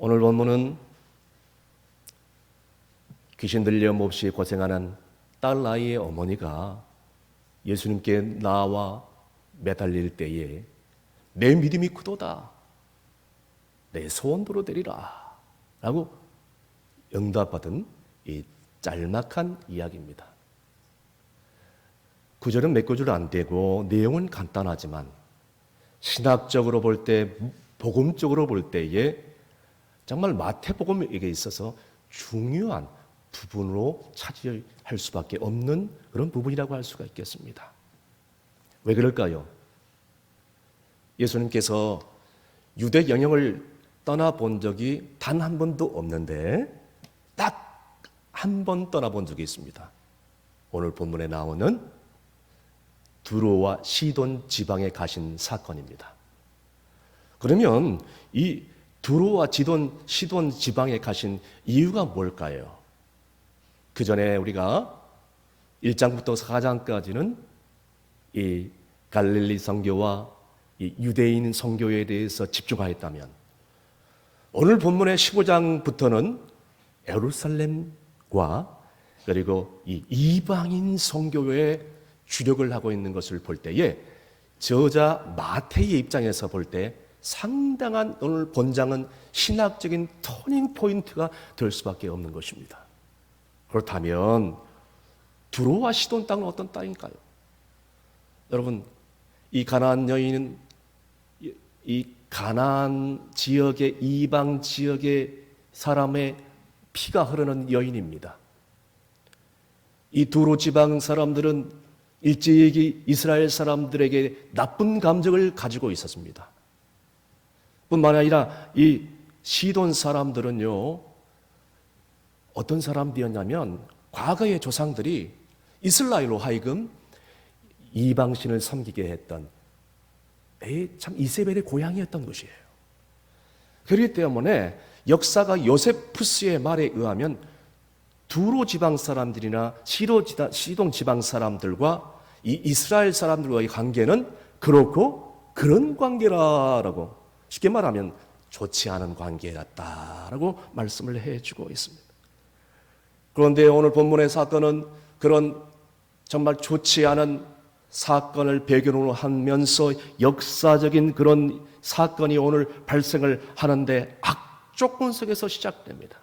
오늘 본문은 귀신 들려 몹시 고생하는 딸 아이의 어머니가 예수님께 나와 매달릴 때에 내 믿음이 크도다, 내 소원대로 되리라 라고 응답받은 이 짤막한 이야기입니다. 구절은 몇 구절 안 되고 내용은 간단하지만 신학적으로 볼 때, 복음적으로 볼 때에 정말 마태복음에게 있어서 중요한 부분으로 차지할 수밖에 없는 그런 부분이라고 할 수가 있겠습니다. 왜 그럴까요? 예수님께서 유대 영역을 떠나본 적이 단 한 번도 없는데 딱 한 번 떠나본 적이 있습니다. 오늘 본문에 나오는 두로와 시돈 지방에 가신 사건입니다. 그러면 이 두로와 시돈 지방에 가신 이유가 뭘까요? 그 전에 우리가 1장부터 4장까지는 이 갈릴리 선교와 이 유대인 선교에 대해서 집중하였다면 오늘 본문의 15장부터는 예루살렘과 그리고 이 이방인 선교에 주력을 하고 있는 것을 볼 때에 저자 마태의 입장에서 볼 때 상당한 오늘 본장은 신학적인 터닝 포인트가 될 수밖에 없는 것입니다. 그렇다면 두로와 시돈 땅은 어떤 땅일까요? 여러분, 이 가나안 여인은 이 가나안 지역의 이방 지역의 사람의 피가 흐르는 여인입니다. 이 두로 지방 사람들은 일제히 이스라엘 사람들에게 나쁜 감정을 가지고 있었습니다. 뿐만 아니라 이 시돈 사람들은요, 어떤 사람들이었냐면 과거의 조상들이 이스라엘로 하여금 이방신을 섬기게 했던 참 이세벨의 고향이었던 곳이에요. 그렇기 때문에 역사가 요세푸스의 말에 의하면 두로 지방 사람들이나 시돈 지방 사람들과 이 이스라엘 사람들과의 관계는 그렇고 그런 관계라라고, 쉽게 말하면 좋지 않은 관계였다라고 말씀을 해주고 있습니다. 그런데 오늘 본문의 사건은 그런 정말 좋지 않은 사건을 배경으로 하면서 역사적인 그런 사건이 오늘 발생을 하는데 악조건 속에서 시작됩니다.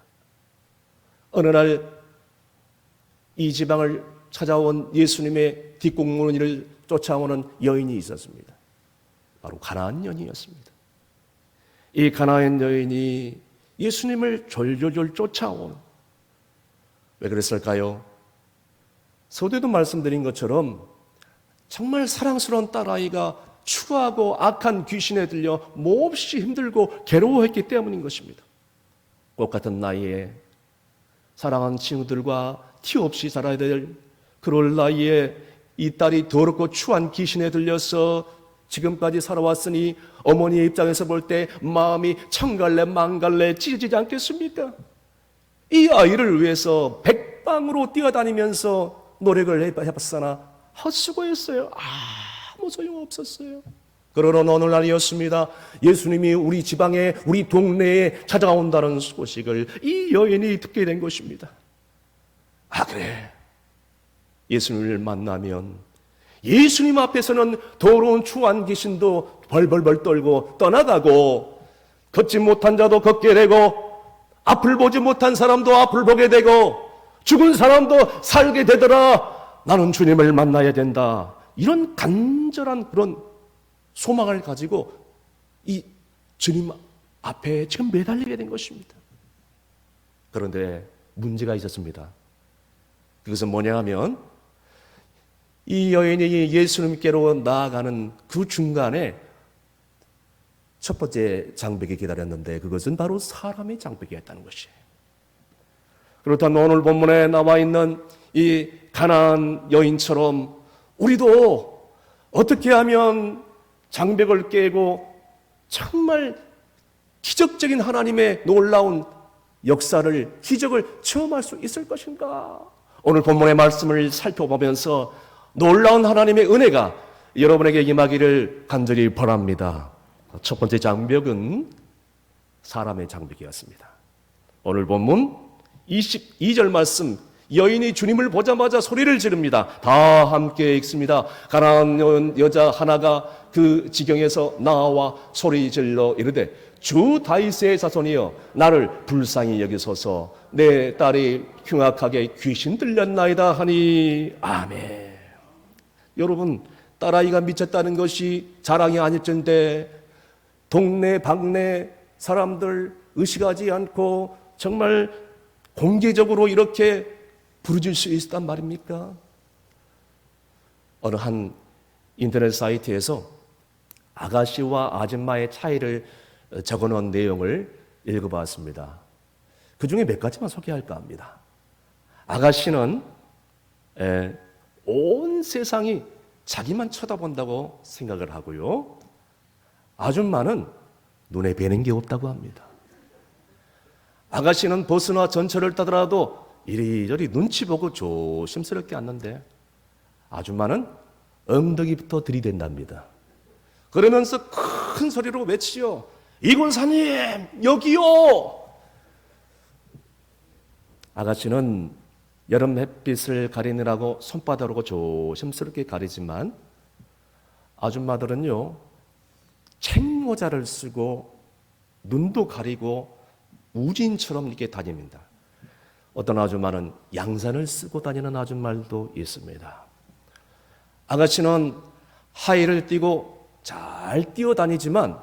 어느 날 이 지방을 찾아온 예수님의 뒷공문을 쫓아오는 여인이 있었습니다. 바로 가나안 여인이었습니다. 이 가나안 여인이 예수님을 졸졸졸 쫓아온, 왜 그랬을까요? 서두에도 말씀드린 것처럼 정말 사랑스러운 딸아이가 추하고 악한 귀신에 들려 몹시 힘들고 괴로워했기 때문인 것입니다. 꽃 같은 나이에 사랑하는 친구들과 티 없이 살아야 될 그럴 나이에 이 딸이 더럽고 추한 귀신에 들려서 지금까지 살아왔으니 어머니의 입장에서 볼 때 마음이 천갈래 만갈래 찢어지지 않겠습니까? 이 아이를 위해서 백방으로 뛰어다니면서 노력을 해봤으나 헛수고했어요. 아무 소용없었어요. 그러는 어느 날이었습니다. 예수님이 우리 지방에, 우리 동네에 찾아온다는 소식을 이 여인이 듣게 된 것입니다. 그래, 예수님을 만나면 예수님 앞에서는 더러운 추한 귀신도 벌벌벌 떨고 떠나가고, 걷지 못한 자도 걷게 되고, 앞을 보지 못한 사람도 앞을 보게 되고, 죽은 사람도 살게 되더라. 나는 주님을 만나야 된다. 이런 간절한 그런 소망을 가지고 이 주님 앞에 지금 매달리게 된 것입니다. 그런데 문제가 있었습니다. 그것은 뭐냐 하면 이 여인이 예수님께로 나아가는 그 중간에 첫 번째 장벽이 기다렸는데 그것은 바로 사람의 장벽이었다는 것이에요. 그렇다면 오늘 본문에 나와 있는 이 가나안 여인처럼 우리도 어떻게 하면 장벽을 깨고 정말 기적적인 하나님의 놀라운 역사를, 기적을 체험할 수 있을 것인가? 오늘 본문의 말씀을 살펴보면서 놀라운 하나님의 은혜가 여러분에게 임하기를 간절히 바랍니다. 첫 번째 장벽은 사람의 장벽이었습니다. 오늘 본문 22절 말씀, 여인이 주님을 보자마자 소리를 지릅니다. 다 함께 읽습니다. 가난한 여자 하나가 그 지경에서 나와 소리 질러 이르되 주 다윗의 자손이여 나를 불쌍히 여기소서, 내 딸이 흉악하게 귀신 들렸나이다 하니. 아멘. 여러분, 딸아이가 미쳤다는 것이 자랑이 아닐 텐데 동네 방네 사람들 의식하지 않고 정말 공개적으로 이렇게 부르질 수 있었단 말입니까? 어느 한 인터넷 사이트에서 아가씨와 아줌마의 차이를 적어놓은 내용을 읽어봤습니다. 그 중에 몇 가지만 소개할까 합니다. 아가씨는 온 세상이 자기만 쳐다본다고 생각을 하고요, 아줌마는 눈에 뵈는 게 없다고 합니다. 아가씨는 버스나 전철을 타더라도 이리저리 눈치 보고 조심스럽게 앉는데 아줌마는 엉덩이부터 들이댄답니다. 그러면서 큰 소리로 외치요. 이군사님, 여기요! 아가씨는 여름 햇빛을 가리느라고 손바닥으로 조심스럽게 가리지만 아줌마들은요, 책모자를 쓰고 눈도 가리고 우진처럼 이렇게 다닙니다. 어떤 아줌마는 양산을 쓰고 다니는 아줌마도 있습니다. 아가씨는 하이를 띠고 잘 뛰어다니지만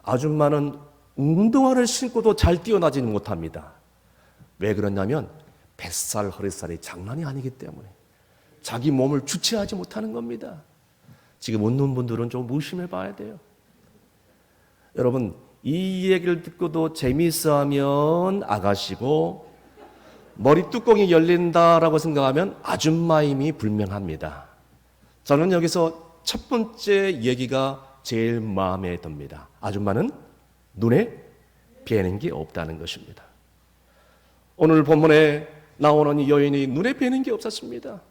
아줌마는 운동화를 신고도 잘 뛰어나지는 못합니다. 왜 그러냐면 뱃살, 허리살이 장난이 아니기 때문에 자기 몸을 주체하지 못하는 겁니다. 지금 웃는 분들은 좀 의심해 봐야 돼요. 여러분, 이 얘기를 듣고도 재미있어하면 아가씨고 머리 뚜껑이 열린다라고 생각하면 아줌마임이 분명합니다. 저는 여기서 첫 번째 얘기가 제일 마음에 듭니다. 아줌마는 눈에 뵈는 게 없다는 것입니다. 오늘 본문에 나오는 이 여인이 눈에 뵈는 게 없었습니다.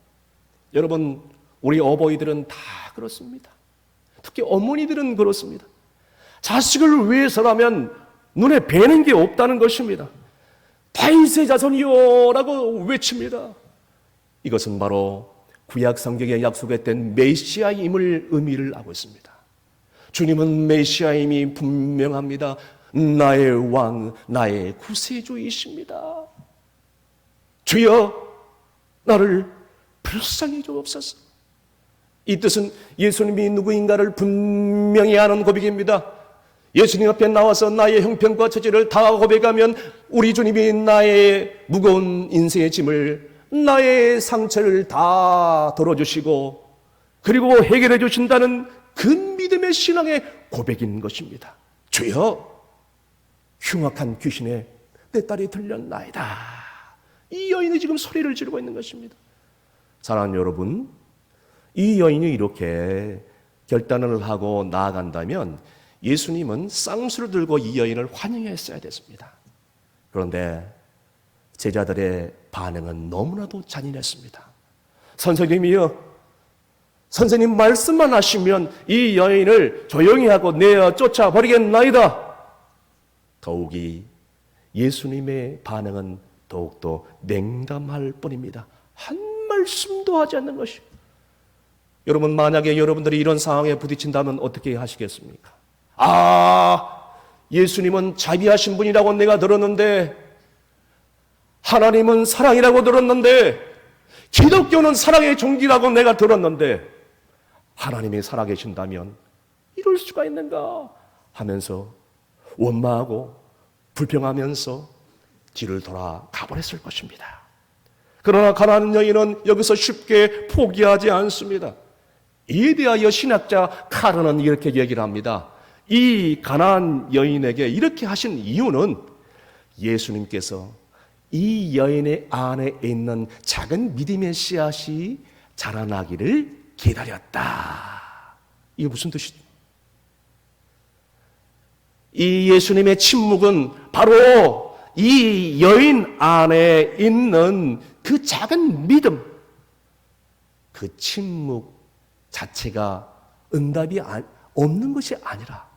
여러분, 우리 어버이들은 다 그렇습니다. 특히 어머니들은 그렇습니다. 자식을 위해서라면 눈에 뵈는 게 없다는 것입니다. 다윗의 자손이요 라고 외칩니다. 이것은 바로 구약 성경에 약속했던 메시아임을 의미를 하고 있습니다. 주님은 메시아임이 분명합니다. 나의 왕, 나의 구세주이십니다. 주여, 나를 불쌍히 주옵소서. 이 뜻은 예수님이 누구인가를 분명히 아는 고백입니다. 예수님 앞에 나와서 나의 형편과 처지를 다 고백하면 우리 주님이 나의 무거운 인생의 짐을, 나의 상처를 다 덜어주시고 그리고 해결해 주신다는 그 믿음의 신앙의 고백인 것입니다. 주여, 흉악한 귀신에 내 딸이 들렸나이다. 이 여인이 지금 소리를 지르고 있는 것입니다. 사랑하는 여러분, 이 여인이 이렇게 결단을 하고 나아간다면 예수님은 쌍수를 들고 이 여인을 환영했어야 됐습니다. 그런데 제자들의 반응은 너무나도 잔인했습니다. 선생님이여, 선생님 말씀만 하시면 이 여인을 조용히 하고 내어 쫓아버리겠나이다. 더욱이 예수님의 반응은 더욱더 냉담할 뿐입니다. 한 말씀도 하지 않는 것이. 여러분, 만약에 여러분들이 이런 상황에 부딪힌다면 어떻게 하시겠습니까? 예수님은 자비하신 분이라고 내가 들었는데, 하나님은 사랑이라고 들었는데, 기독교는 사랑의 종기라고 내가 들었는데, 하나님이 살아계신다면 이럴 수가 있는가 하면서 원망하고 불평하면서 뒤를 돌아 가버렸을 것입니다. 그러나 가난한 여인은 여기서 쉽게 포기하지 않습니다. 이에 대하여 신학자 카르는 이렇게 얘기를 합니다. 이 가난한 여인에게 이렇게 하신 이유는 예수님께서 이 여인의 안에 있는 작은 믿음의 씨앗이 자라나기를 기다렸다. 이게 무슨 뜻이죠? 이 예수님의 침묵은 바로 이 여인 안에 있는 그 작은 믿음, 그 침묵 자체가 응답이 없는 것이 아니라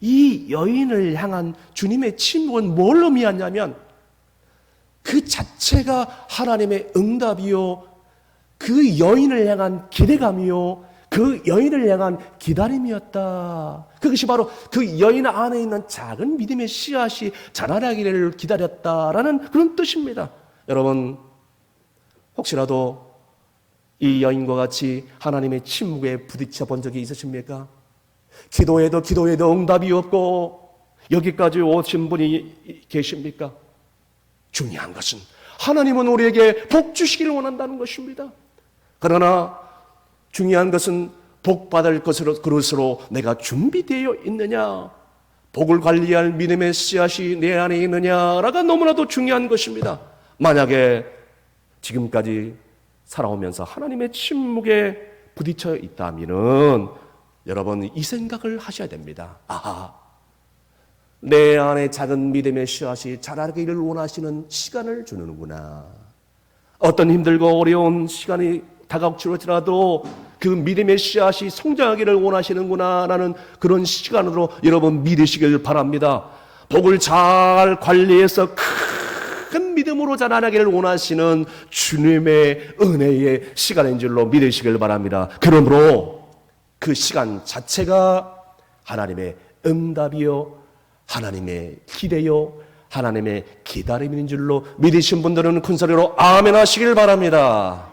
이 여인을 향한 주님의 침묵은 뭘 의미하냐면 그 자체가 하나님의 응답이요, 그 여인을 향한 기대감이요, 그 여인을 향한 기다림이었다. 그것이 바로 그 여인 안에 있는 작은 믿음의 씨앗이 자라나기를 기다렸다라는 그런 뜻입니다. 여러분, 혹시라도 이 여인과 같이 하나님의 침묵에 부딪혀 본 적이 있으십니까? 기도해도 응답이 없고 여기까지 오신 분이 계십니까? 중요한 것은 하나님은 우리에게 복 주시기를 원한다는 것입니다. 그러나 중요한 것은 복 받을 그릇으로 내가 준비되어 있느냐, 복을 관리할 믿음의 씨앗이 내 안에 있느냐가 너무나도 중요한 것입니다. 만약에 지금까지 살아오면서 하나님의 침묵에 부딪혀 있다면은 여러분 이 생각을 하셔야 됩니다. 아하, 내 안에 작은 믿음의 씨앗이 자라기를 원하시는 시간을 주는구나. 어떤 힘들고 어려운 시간이 다가올지라도 그 믿음의 씨앗이 성장하기를 원하시는구나 라는 그런 시간으로 여러분 믿으시길 바랍니다. 복을 잘 관리해서 큰 믿음으로 자라나기를 원하시는 주님의 은혜의 시간인 줄로 믿으시길 바랍니다. 그러므로 그 시간 자체가 하나님의 응답이요, 하나님의 기대요, 하나님의 기다림인 줄로 믿으신 분들은 큰 소리로 아멘 하시길 바랍니다.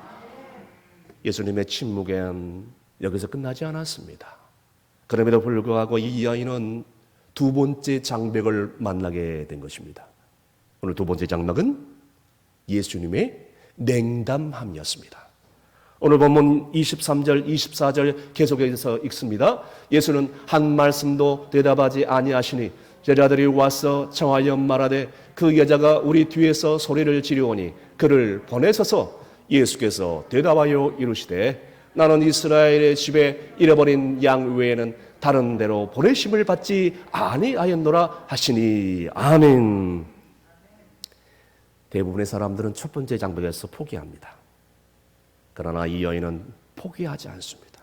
예수님의 침묵은 여기서 끝나지 않았습니다. 그럼에도 불구하고 이 여인은 두 번째 장벽을 만나게 된 것입니다. 오늘 두 번째 장벽은 예수님의 냉담함이었습니다. 오늘 본문 23절, 24절 계속해서 읽습니다. 예수는 한 말씀도 대답하지 아니하시니 제자들이 와서 청하여 말하되 그 여자가 우리 뒤에서 소리를 지르오니 그를 보내소서. 예수께서 대답하여 이르시되 나는 이스라엘의 집에 잃어버린 양 외에는 다른 데로 보내심을 받지 아니하였노라 하시니 아멘. 대부분의 사람들은 첫 번째 장벽에서 포기합니다. 그러나 이 여인은 포기하지 않습니다.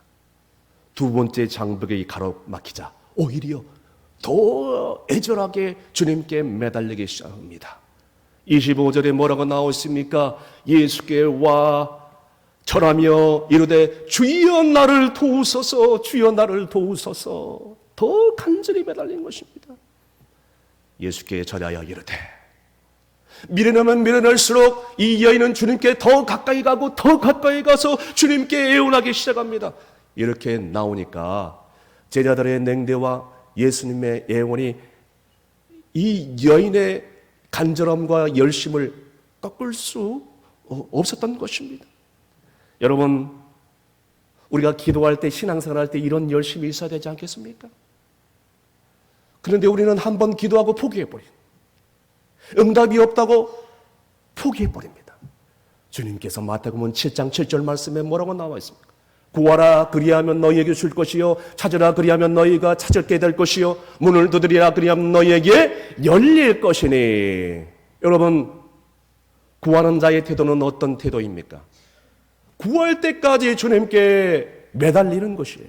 두 번째 장벽이 가로막히자 오히려 더 애절하게 주님께 매달리기 시작합니다. 25절에 뭐라고 나오십니까? 예수께 와 절하며 이르되 주여 나를 도우소서, 주여 나를 도우소서. 더 간절히 매달린 것입니다. 예수께 절하여 이르되 미련하면 미련할수록 이 여인은 주님께 더 가까이 가고 더 가까이 가서 주님께 애원하기 시작합니다. 이렇게 나오니까 제자들의 냉대와 예수님의 애원이 이 여인의 간절함과 열심을 꺾을 수 없었던 것입니다. 여러분, 우리가 기도할 때, 신앙생활할 때 이런 열심이 있어야 되지 않겠습니까? 그런데 우리는 한번 기도하고 포기해버립니다. 응답이 없다고 포기해버립니다. 주님께서 마태복음 7장 7절 말씀에 뭐라고 나와 있습니까? 구하라 그리하면 너희에게 줄 것이요 찾으라 그리하면 너희가 찾게 될 것이요 문을 두드리라 그리하면 너희에게 열릴 것이니. 여러분, 구하는 자의 태도는 어떤 태도입니까? 구할 때까지 주님께 매달리는 것이에요.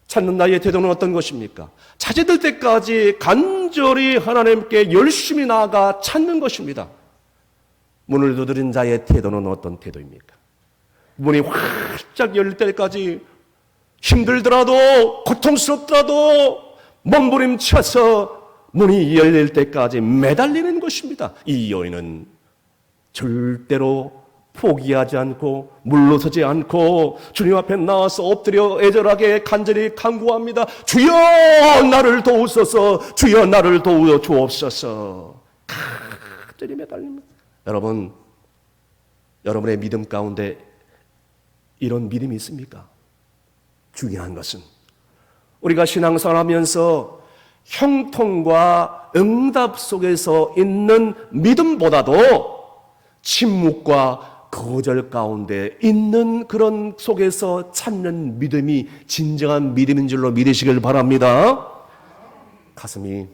찾는 나의 태도는 어떤 것입니까? 찾을 때까지 간절히 하나님께 열심히 나아가 찾는 것입니다. 문을 두드린 자의 태도는 어떤 태도입니까? 문이 활짝 열릴 때까지 힘들더라도 고통스럽더라도 몸부림쳐서 문이 열릴 때까지 매달리는 것입니다. 이 여인은 절대로 포기하지 않고 물러서지 않고 주님 앞에 나와서 엎드려 애절하게 간절히 간구합니다. 주여 나를 도우소서, 주여 나를 도우어 주옵소서. 간절히 매달립니다. 여러분, 여러분의 믿음 가운데 이런 믿음이 있습니까? 중요한 것은 우리가 신앙생활하면서 형통과 응답 속에서 있는 믿음보다도 침묵과 거절 가운데 있는 그런 속에서 찾는 믿음이 진정한 믿음인 줄로 믿으시길 바랍니다. 가슴이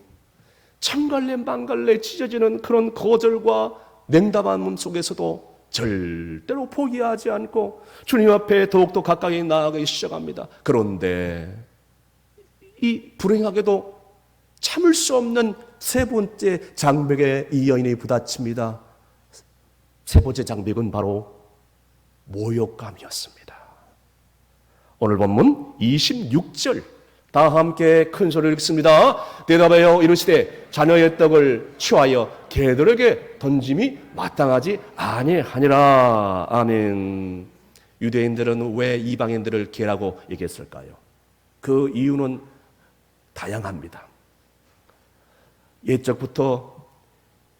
천갈래 만갈래 찢어지는 그런 거절과 냉담함 속에서도 절대로 포기하지 않고 주님 앞에 더욱더 가까이 나아가기 시작합니다. 그런데 이 불행하게도 참을 수 없는 세 번째 장벽에 이 여인이 부딪힙니다. 세 번째 장벽은 바로 모욕감이었습니다. 오늘 본문 26절 다 함께 큰 소리를 읽습니다. 대답하여 이르시되 자녀의 떡을 취하여 개들에게 던짐이 마땅하지 아니하니라. 아멘. 유대인들은 왜 이방인들을 개라고 얘기했을까요? 그 이유는 다양합니다. 옛적부터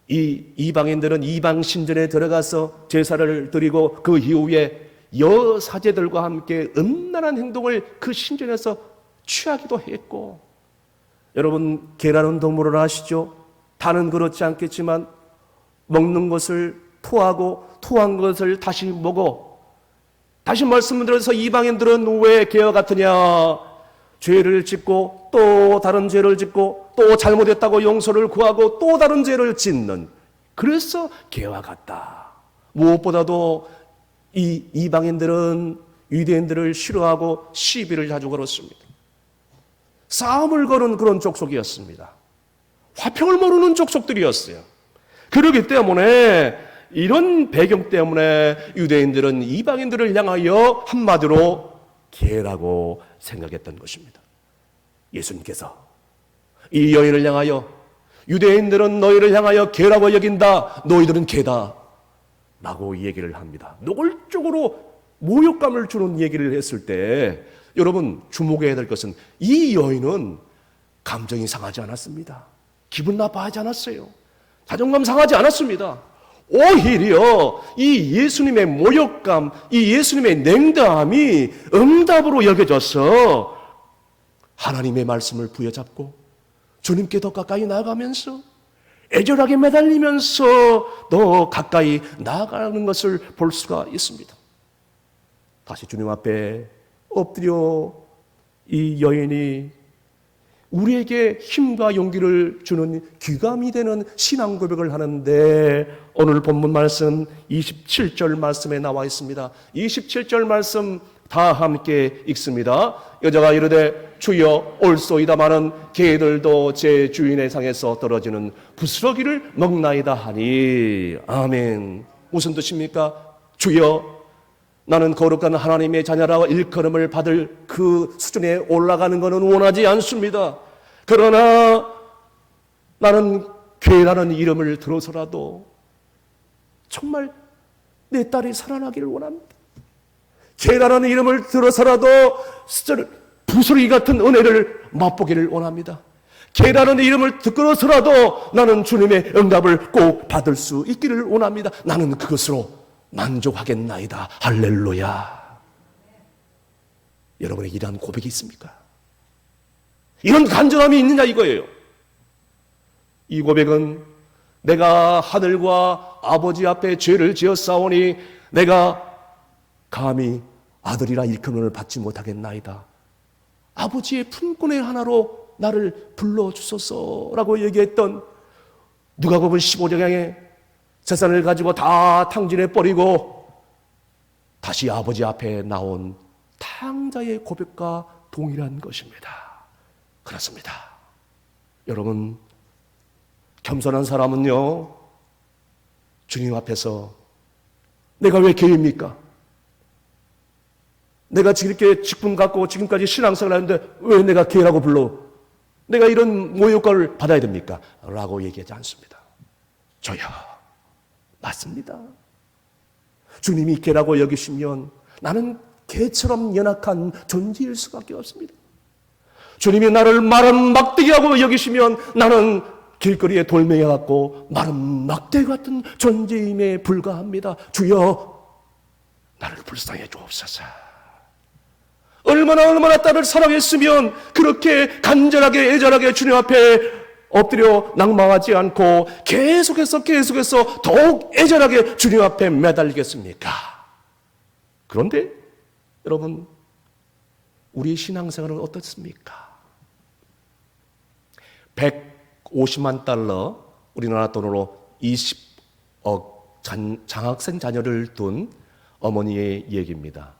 이 이방인들은 이방 신전에 들어가서 제사를 드리고 그 이후에 여사제들과 함께 음란한 행동을 그 신전에서 취하기도 했고, 여러분 개라는 동물을 아시죠? 다는 그렇지 않겠지만 먹는 것을 토하고 토한 것을 다시 먹어. 다시 말씀드려서 이방인들은 왜 개와 같으냐? 죄를 짓고 또 다른 죄를 짓고 또 잘못했다고 용서를 구하고 또 다른 죄를 짓는, 그래서 개와 같다. 무엇보다도 이 이방인들은 유대인들을 싫어하고 시비를 자주 걸었습니다. 싸움을 거는 그런 족속이었습니다. 화평을 모르는 족속들이었어요. 그렇기 때문에 이런 배경 때문에 유대인들은 이방인들을 향하여 한마디로 개라고 생각했던 것입니다. 예수님께서 이 여인을 향하여 유대인들은 너희를 향하여 개라고 여긴다, 너희들은 개다 라고 얘기를 합니다. 노골적으로 모욕감을 주는 얘기를 했을 때 여러분 주목해야 될 것은 이 여인은 감정이 상하지 않았습니다. 기분 나빠하지 않았어요. 자존감 상하지 않았습니다. 오히려 이 예수님의 모욕감, 이 예수님의 냉담이 응답으로 여겨져서 하나님의 말씀을 부여잡고 주님께 더 가까이 나아가면서 애절하게 매달리면서 더 가까이 나아가는 것을 볼 수가 있습니다. 다시 주님 앞에 엎드려 이 여인이 우리에게 힘과 용기를 주는 귀감이 되는 신앙 고백을 하는데, 오늘 본문 말씀 27절 말씀에 나와 있습니다. 27절 말씀 다 함께 읽습니다. 여자가 이르되 주여 올소이다마는 개들도 제 주인의 상에서 떨어지는 부스러기를 먹나이다 하니. 아멘. 무슨 뜻입니까? 주여, 나는 거룩한 하나님의 자녀라고 일컬음을 받을 그 수준에 올라가는 것은 원하지 않습니다. 그러나 나는 괴라는 이름을 들어서라도 정말 내 딸이 살아나기를 원합니다. 괴라는 이름을 들어서라도 부스러기 같은 은혜를 맛보기를 원합니다. 괴라는 이름을 듣고서라도 나는 주님의 응답을 꼭 받을 수 있기를 원합니다. 나는 그것으로 만족하겠나이다. 할렐루야. 여러분에게 이러한 고백이 있습니까? 이런 간절함이 있느냐 이거예요. 이 고백은 내가 하늘과 아버지 앞에 죄를 지었사오니 내가 감히 아들이라 일컬음을 받지 못하겠나이다. 아버지의 품꾼의 하나로 나를 불러주소서라고 얘기했던 누가복음 15장에 재산을 가지고 다 탕진해버리고 다시 아버지 앞에 나온 탕자의 고백과 동일한 것입니다. 그렇습니다. 여러분, 겸손한 사람은요, 주님 앞에서 내가 왜 개입니까? 내가 이렇게 직분 갖고 지금까지 신앙생활 하는데 왜 내가 개라고 불러? 내가 이런 모욕감을 받아야 됩니까? 라고 얘기하지 않습니다. 저요, 맞습니다. 주님이 개라고 여기시면 나는 개처럼 연약한 존재일 수밖에 없습니다. 주님이 나를 마른 막대기라고 여기시면 나는 길거리에 돌멩이 같고 마른 막대기 같은 존재임에 불과합니다. 주여, 나를 불쌍해 주옵소서. 얼마나 딸을 사랑했으면 그렇게 간절하게 애절하게 주님 앞에 엎드려 낭망하지 않고 계속해서 더욱 애절하게 주님 앞에 매달리겠습니까? 그런데 여러분, 우리 신앙생활은 어떻습니까? 150만 달러, 우리나라 돈으로 20억 장학생 자녀를 둔 어머니의 얘기입니다.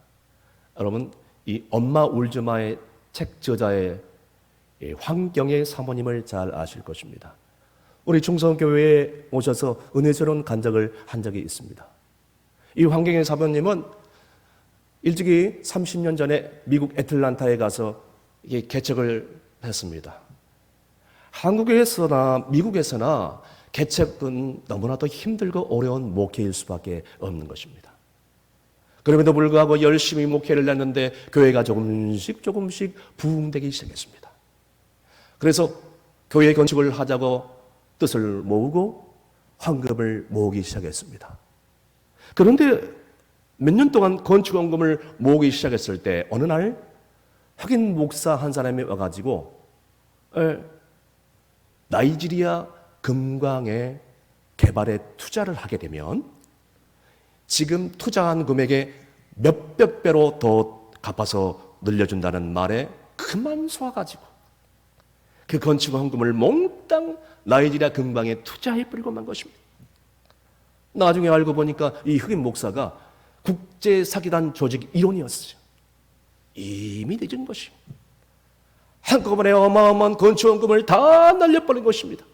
여러분, 이 엄마 울지마의 책 저자의 환경의 사모님을 잘 아실 것입니다. 우리 충성교회에 오셔서 은혜스러운 간증을 한 적이 있습니다. 이 환경의 사모님은 일찍이 30년 전에 미국 애틀란타에 가서 개척을 했습니다. 한국에서나 미국에서나 개척은 너무나도 힘들고 어려운 목회일 수밖에 없는 것입니다. 그럼에도 불구하고 열심히 목회를 했는데 교회가 조금씩 부흥되기 시작했습니다. 그래서 교회 건축을 하자고 뜻을 모으고 헌금을 모으기 시작했습니다. 그런데 몇 년 동안 건축헌금을 모으기 시작했을 때 어느 날 흑인 목사 한 사람이 와가지고 나이지리아 금광의 개발에 투자를 하게 되면 지금 투자한 금액의 몇백 배로 더 갚아서 늘려준다는 말에 그만 쏘아가지고 그 건축헌금을 몽땅 나이지리아 금광에 투자해버리고 만 것입니다. 나중에 알고 보니까 이 흑인 목사가 국제사기단 조직 일원이었어요. 이미 늦은 것입니다. 한꺼번에 어마어마한 건축헌금을 다 날려버린 것입니다.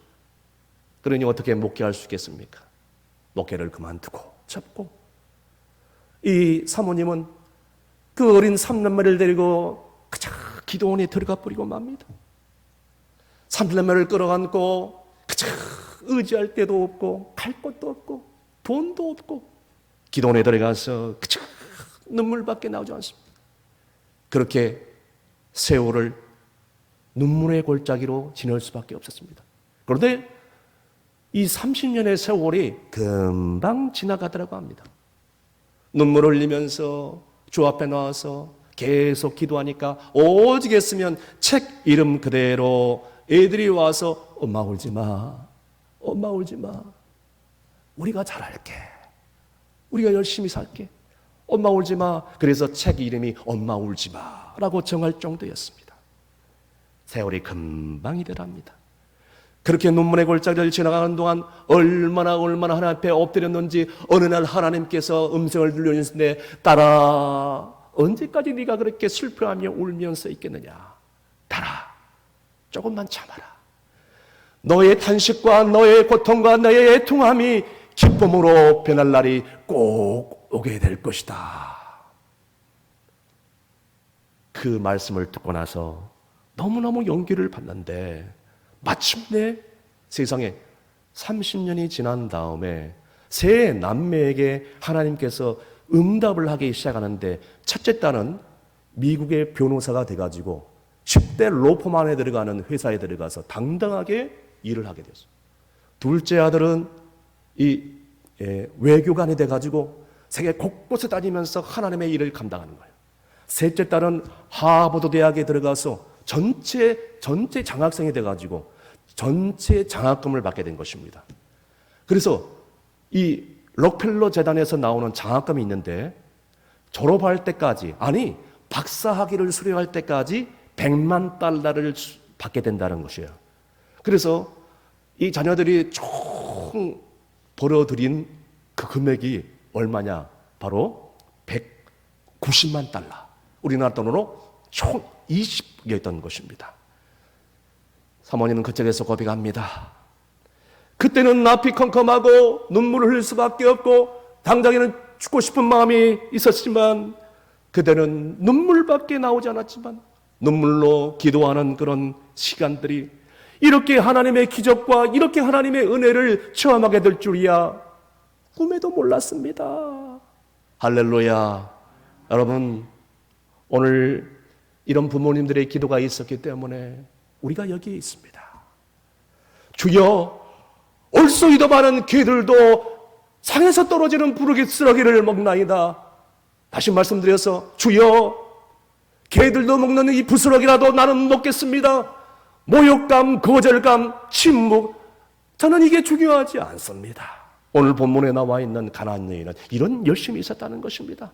그러니 어떻게 목회할 수 있겠습니까? 목회를 그만두고 접고 이 사모님은 그 어린 삼남매를 데리고 그저 기도원에 들어가 버리고 맙니다. 삼남매를 끌어안고 그저 의지할 데도 없고 갈 곳도 없고 돈도 없고 기도원에 들어가서 그저 눈물밖에 나오지 않습니다. 그렇게 세월을 눈물의 골짜기로 지낼 수밖에 없었습니다. 그런데 이 30년의 세월이 금방 지나가더라고 합니다. 눈물 흘리면서 주 앞에 나와서 계속 기도하니까 오지겠으면 책 이름 그대로 애들이 와서 엄마 울지 마, 엄마 울지 마, 우리가 잘할게, 우리가 열심히 살게, 엄마 울지 마. 그래서 책 이름이 엄마 울지 마라고 정할 정도였습니다. 세월이 금방이더랍니다. 그렇게 눈물의 골짜기를 지나가는 동안 얼마나 하나님 앞에 엎드렸는지 어느 날 하나님께서 음성을 들려주시는데 딸아, 언제까지 네가 그렇게 슬퍼하며 울면서 있겠느냐. 딸아, 조금만 참아라. 너의 탄식과 너의 고통과 너의 애통함이 기쁨으로 변할 날이 꼭 오게 될 것이다. 그 말씀을 듣고 나서 너무너무 용기를 받는데 마침내 세상에 30년이 지난 다음에 세 남매에게 하나님께서 응답을 하기 시작하는데 첫째 딸은 미국의 변호사가 돼가지고 10대 로펌안에 들어가는 회사에 들어가서 당당하게 일을 하게 됐어요. 둘째 아들은 외교관이 돼가지고 세계 곳곳에 다니면서 하나님의 일을 감당하는 거예요. 셋째 딸은 하버드 대학에 들어가서 전체 장학생이 돼가지고 전체 장학금을 받게 된 것입니다. 그래서 이 록펠러 재단에서 나오는 장학금이 있는데 졸업할 때까지, 아니 박사학위를 수료할 때까지 100만 달러를 받게 된다는 것이에요. 그래서 이 자녀들이 총 벌어들인 그 금액이 얼마냐? 바로 190만 달러. 우리나라 돈으로 총 20개였던 것입니다. 사모님은 그쪽에서 고백합니다. 그때는 낯이 컴컴하고 눈물을 흘릴 수밖에 없고 당장에는 죽고 싶은 마음이 있었지만 그때는 눈물밖에 나오지 않았지만 눈물로 기도하는 그런 시간들이 이렇게 하나님의 기적과 이렇게 하나님의 은혜를 체험하게 될 줄이야 꿈에도 몰랐습니다. 할렐루야. 여러분, 오늘 이런 부모님들의 기도가 있었기 때문에 우리가 여기에 있습니다. 주여, 올소이도 많은 개들도 상에서 떨어지는 쓰러기를 먹나이다. 다시 말씀드려서 주여, 개들도 먹는 이 부스러기라도 나는 먹겠습니다. 모욕감, 거절감, 침묵, 저는 이게 중요하지 않습니다. 오늘 본문에 나와 있는 가나안 여인은 이런 열심이 있었다는 것입니다.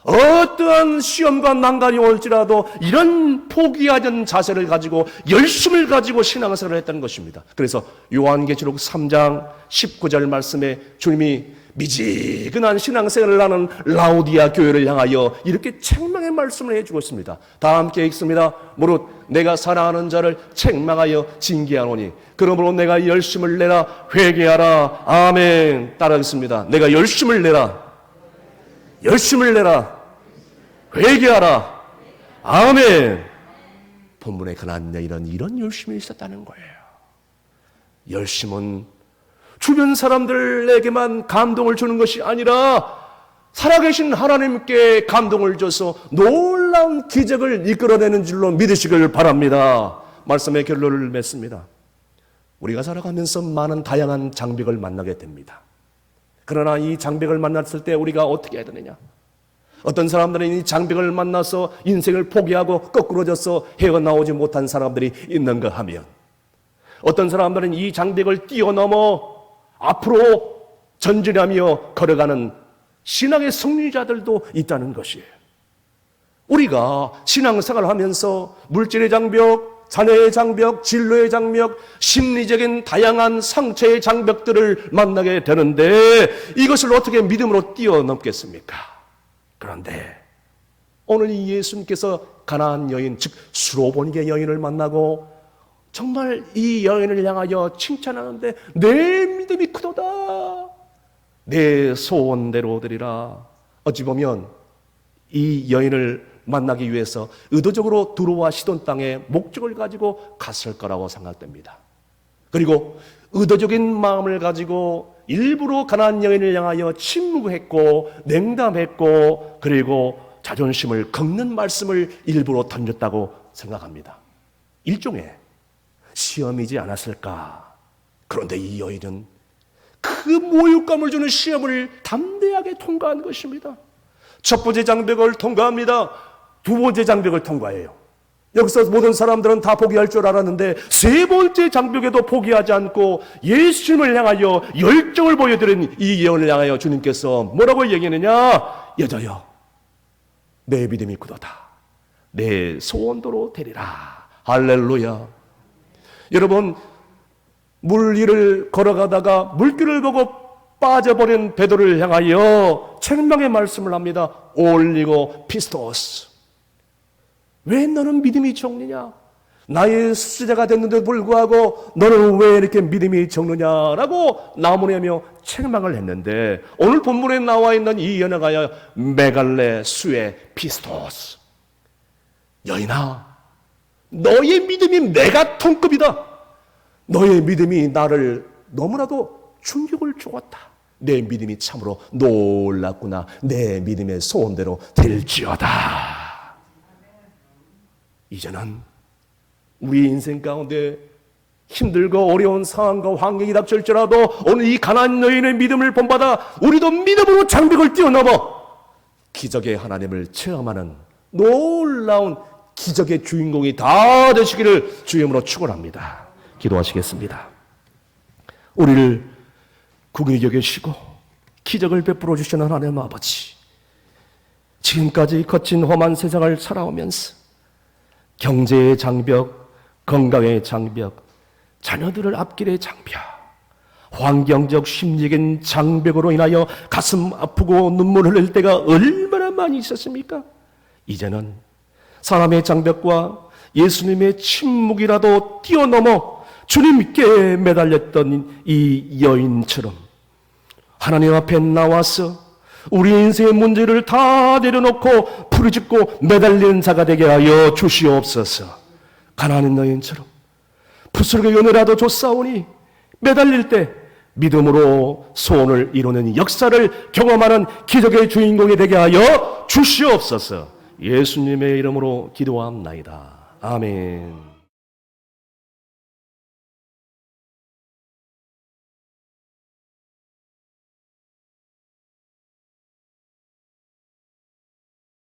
어떠한 시험과 난관이 올지라도 이런 포기하지 않는 자세를 가지고 열심을 가지고 신앙생활을 했다는 것입니다. 그래서 요한계시록 3장 19절 말씀에 주님이 미지근한 신앙생활을 하는 라오디아 교회를 향하여 이렇게 책망의 말씀을 해주고 있습니다. 다 함께 읽습니다. 무릇 내가 사랑하는 자를 책망하여 징계하노니 그러므로 내가 열심을 내라. 회개하라. 아멘. 따라하겠습니다. 내가 열심을 내라. 열심을 내라. 회개하라. 아멘. 본문의 가나안 여인은 이런 열심이 있었다는 거예요. 열심은 주변 사람들에게만 감동을 주는 것이 아니라 살아계신 하나님께 감동을 줘서 놀라운 기적을 이끌어내는 줄로 믿으시길 바랍니다. 말씀의 결론을 맺습니다. 우리가 살아가면서 많은 다양한 장벽을 만나게 됩니다. 그러나 이 장벽을 만났을 때 우리가 어떻게 해야 되느냐? 어떤 사람들은 이 장벽을 만나서 인생을 포기하고 거꾸로져서 헤어나오지 못한 사람들이 있는가 하면, 어떤 사람들은 이 장벽을 뛰어넘어 앞으로 전진하며 걸어가는 신앙의 승리자들도 있다는 것이에요. 우리가 신앙생활을 하면서 물질의 장벽, 자녀의 장벽, 진로의 장벽, 심리적인 다양한 상처의 장벽들을 만나게 되는데 이것을 어떻게 믿음으로 뛰어넘겠습니까? 그런데 오늘 이 예수님께서 가나안 여인, 즉 수로보니게 여인을 만나고 정말 이 여인을 향하여 칭찬하는데 내 믿음이 크도다. 내 소원대로 되리라. 어찌 보면 이 여인을 만나기 위해서 의도적으로 두로와 시돈 땅에 목적을 가지고 갔을 거라고 생각됩니다. 그리고 의도적인 마음을 가지고 일부러 가나안 여인을 향하여 침묵했고 냉담했고 그리고 자존심을 긁는 말씀을 일부러 던졌다고 생각합니다. 일종의 시험이지 않았을까? 그런데 이 여인은 그 모욕감을 주는 시험을 담대하게 통과한 것입니다. 첫 번째 장벽을 통과합니다. 두 번째 장벽을 통과해요. 여기서 모든 사람들은 다 포기할 줄 알았는데 세 번째 장벽에도 포기하지 않고 예수님을 향하여 열정을 보여드린 이 여인을 향하여 주님께서 뭐라고 얘기하느냐? 여자여, 내 믿음이 굳었다. 내 소원대로 되리라. 할렐루야. 여러분, 물 위를 걸어가다가 물길을 보고 빠져버린 베드로를 향하여 책망의 말씀을 합니다. 올리고 피스토스, 왜 너는 믿음이 적느냐? 나의 수제자가 됐는데도 불구하고 너는 왜 이렇게 믿음이 적느냐라고 나무라며 책망을 했는데 오늘 본문에 나와 있는 이 연어가야 메갈레 수의 피스토스, 여인아, 너의 믿음이 메가톤급이다. 너의 믿음이 나를 너무나도 충격을 주었다. 내 믿음이 참으로 놀랐구나. 내 믿음의 소원대로 될지어다. 이제는 우리 인생 가운데 힘들고 어려운 상황과 환경이 닥칠지라도 오늘 이 가나안 여인의 믿음을 본받아 우리도 믿음으로 장벽을 뛰어넘어 기적의 하나님을 체험하는 놀라운 기적의 주인공이 다 되시기를 주님으로 축원합니다. 기도하시겠습니다. 우리를 긍휼히 여기시고 기적을 베풀어 주시는 하나님 아버지, 지금까지 거친 험한 세상을 살아오면서 경제의 장벽, 건강의 장벽, 자녀들을 앞길의 장벽, 환경적 심리적인 장벽으로 인하여 가슴 아프고 눈물 흘릴 때가 얼마나 많이 있었습니까? 이제는 사람의 장벽과 예수님의 침묵이라도 뛰어넘어 주님께 매달렸던 이 여인처럼 하나님 앞에 나와서 우리 인생의 문제를 다 내려놓고 부르짖고 매달리는 자가 되게 하여 주시옵소서. 가나안 여인처럼 부스러기 연애라도 줬사오니 매달릴 때 믿음으로 소원을 이루는 역사를 경험하는 기적의 주인공이 되게 하여 주시옵소서. 예수님의 이름으로 기도합나이다. 아멘.